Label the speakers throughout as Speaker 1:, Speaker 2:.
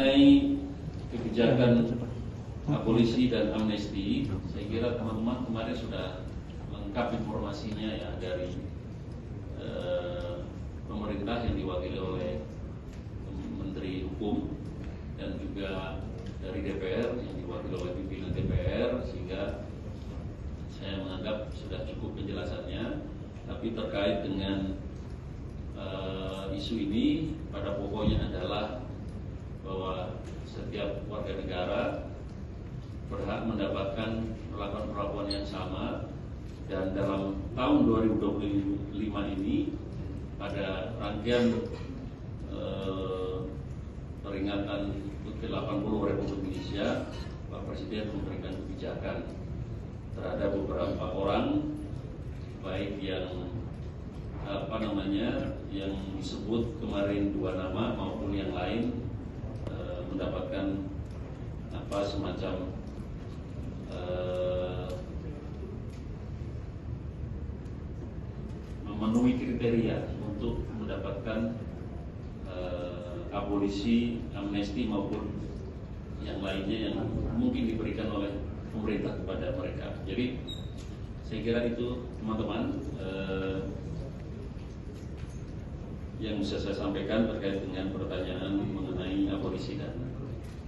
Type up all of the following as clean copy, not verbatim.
Speaker 1: mengenai kebijakan abolisi dan amnesti, saya kira teman-teman kemarin sudah lengkap informasinya ya dari pemerintah yang diwakili oleh Menteri Hukum dan juga dari DPR yang diwakili oleh pimpinan DPR, sehingga saya menganggap sudah cukup penjelasannya. Tapi terkait dengan isu ini pada pokoknya adalah bahwa setiap warga negara berhak mendapatkan perlakuan yang sama, dan dalam tahun 2025 ini pada rangkaian peringatan ke-80 Republik Indonesia, Pak Presiden memberikan kebijakan terhadap beberapa orang, baik yang yang disebut kemarin 2 nama maupun yang lain, mendapatkan semacam memenuhi kriteria untuk mendapatkan abolisi, amnesti maupun yang lainnya yang mungkin diberikan oleh pemerintah kepada mereka. Jadi saya kira itu teman-teman yang bisa saya sampaikan terkait dengan pertanyaan mengenai abolisi dan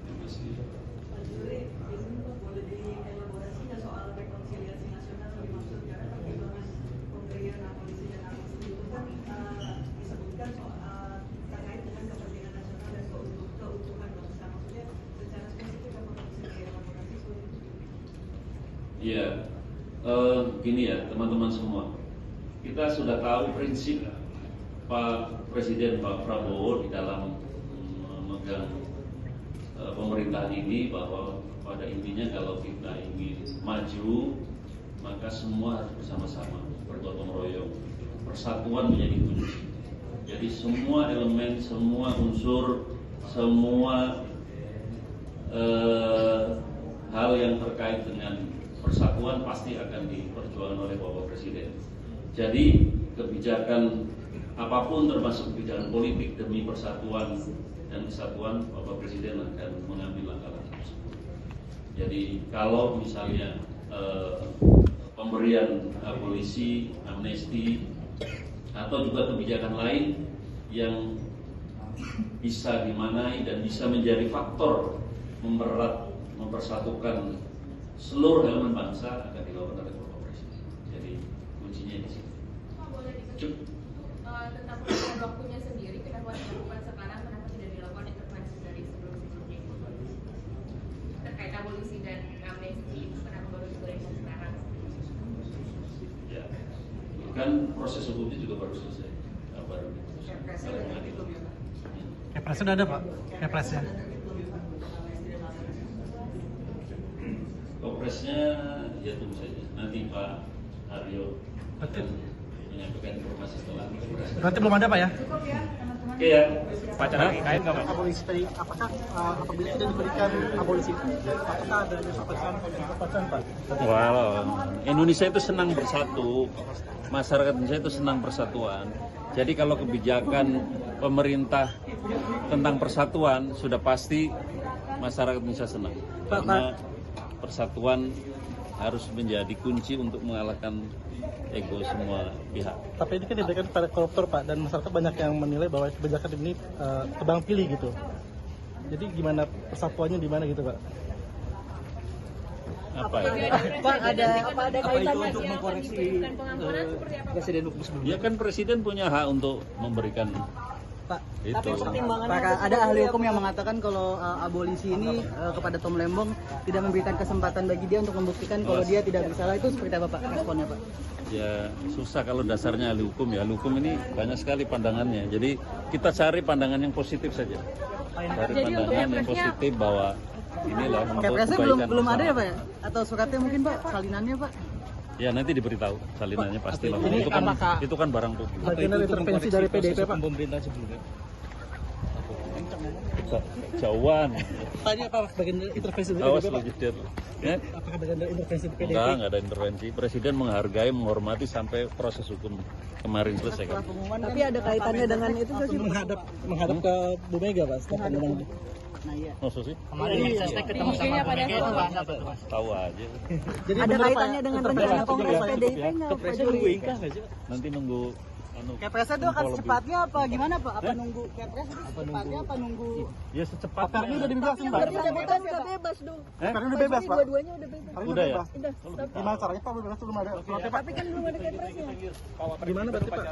Speaker 1: amnesti.
Speaker 2: Pak Juri, ini boleh dielaborasi nggak soal rekonsiliasi nasional yang dimaksudkan pertimbangan pemberian abolisi dan amnesti itu kan disebutkan soal terkait dengan kepentingan nasional dan keutuhan bangsa. Maksudnya secara spesifik apa bisa dielaborasi soal itu?
Speaker 1: Iya, gini ya teman-teman semua, kita sudah tahu prinsip Pak Presiden Pak Prabowo di dalam memegang pemerintahan ini, bahwa pada intinya kalau kita ingin maju maka semua harus bersama-sama, bergotong royong, persatuan menjadi kunci. Jadi semua elemen, semua unsur, semua hal yang terkait dengan persatuan pasti akan diperjuangkan oleh Bapak Presiden. Jadi kebijakan apapun termasuk kebijakan politik demi persatuan dan kesatuan, Bapak Presiden akan mengambil langkah-langkah tersebut. Jadi kalau misalnya pemberian abolisi, amnesti atau juga kebijakan lain yang bisa dimanai dan bisa menjadi faktor mempererat, mempersatukan seluruh elemen bangsa, akan dilakukan oleh Bapak Presiden. Jadi kuncinya di sini.
Speaker 3: Tentang penggunaan waktunya sendiri, kenapa dilakukan sekarang, kenapa tidak dilakukan intervensi dari sebelum-sebelumnya itu? Terkait abolisi dan amnesti itu kenapa baru dilakukan sekarang?
Speaker 1: Ya, kan proses hukumnya juga baru selesai, baru diputuskan.
Speaker 4: Kepresnya udah ada Pak? Kepresnya?
Speaker 1: Kepresnya ya tunggu saja, nanti Pak Aryo akan menyampaikan informasi setelah kepres.
Speaker 4: Berarti belum ada Pak ya?
Speaker 2: Cukup ya teman-teman.
Speaker 1: Oke ya.
Speaker 5: Pacaran kain nggak Pak?
Speaker 4: Abolisi tadi, apakah apabila tidak diberikan abolisi itu, apakah ada kesempatan Pak?
Speaker 5: Wow, Indonesia itu senang bersatu, masyarakat Indonesia itu senang persatuan. Jadi kalau kebijakan pemerintah tentang persatuan sudah pasti masyarakat Indonesia senang. Karena persatuan harus menjadi kunci untuk mengalahkan ego semua pihak.
Speaker 4: Tapi ini kan diberikan kepada koruptor Pak, dan masyarakat banyak yang menilai bahwa kebijakan ini tebang pilih gitu. Jadi gimana persatuannya di mana gitu Pak?
Speaker 5: Apa ya?
Speaker 6: Pak, ada kaitannya
Speaker 5: untuk mengkoreksi
Speaker 6: Presiden hukum sebelumnya?
Speaker 5: Ya kan presiden punya hak untuk memberikan
Speaker 6: Pak,
Speaker 5: itu.
Speaker 6: Pak, ada ahli hukum yang mengatakan kalau abolisi ini kepada Tom Lembong tidak memberikan kesempatan bagi dia untuk membuktikan kalau dia tidak bersalah. Itu seperti apa Pak responnya Pak?
Speaker 5: Ya susah kalau dasarnya ahli hukum ya. Ahli hukum ini banyak sekali pandangannya. Jadi kita cari pandangan yang positif saja. Cari pandangan yang positif bahwa inilah untuk
Speaker 6: Kepresnya
Speaker 5: kebaikan
Speaker 6: belum ada ya
Speaker 5: bersama.
Speaker 6: Pak ya? Atau suratnya mungkin Pak, salinannya Pak?
Speaker 5: Ya nanti diberitahu salinannya pasti lah.
Speaker 4: Ini
Speaker 5: Itu kan barang publik.
Speaker 4: bagian dari intervensi dari PDIP Pak?
Speaker 5: Pemerintah sebelumnya. jauhan.
Speaker 4: Pak, ini apa bagian dari intervensi dari
Speaker 5: Awas
Speaker 4: PDIP,
Speaker 5: lu
Speaker 4: Pak?
Speaker 5: jedit. Ya?
Speaker 4: Apakah bagian dari intervensi PDIP?
Speaker 5: Enggak ada intervensi. Presiden menghargai, menghormati sampai proses hukum kemarin selesai kan.
Speaker 2: Tapi ada kaitannya dengan itu nggak sih?
Speaker 4: Menghadap ke Bu Mega, Pak, setelah pengumuman.
Speaker 6: Nah iya.
Speaker 5: Maksud sih?
Speaker 6: Kemarin saya ketemu sama
Speaker 3: Kayaknya pada
Speaker 5: Tahu aja.
Speaker 4: Jadi
Speaker 2: Ada
Speaker 4: bener,
Speaker 2: kaitannya
Speaker 4: Pak,
Speaker 2: dengan
Speaker 4: intervensi
Speaker 2: rencana
Speaker 4: itu
Speaker 2: Kongres
Speaker 4: Pak?
Speaker 2: PDIP nggak, Pak Juri?
Speaker 5: Nanti nunggu
Speaker 6: Kepres itu akan
Speaker 5: info lebih.
Speaker 6: secepatnya apa gimana Pak? Apa nunggu Kepres itu secepatnya apa nunggu?
Speaker 5: Ya secepatnya.
Speaker 4: Hari ini udah dibebasin, Pak.
Speaker 2: Berarti jabatan udah bebas dong.
Speaker 4: Hari ini udah bebas, Pak.
Speaker 2: Dua-duanya udah bebas.
Speaker 4: Hari ini
Speaker 5: Udah ya?
Speaker 4: bebas. Gimana caranya, Pak? Bebas belum ada.
Speaker 2: Tapi kan belum ada kepresnya.
Speaker 4: Gimana berarti, Pak?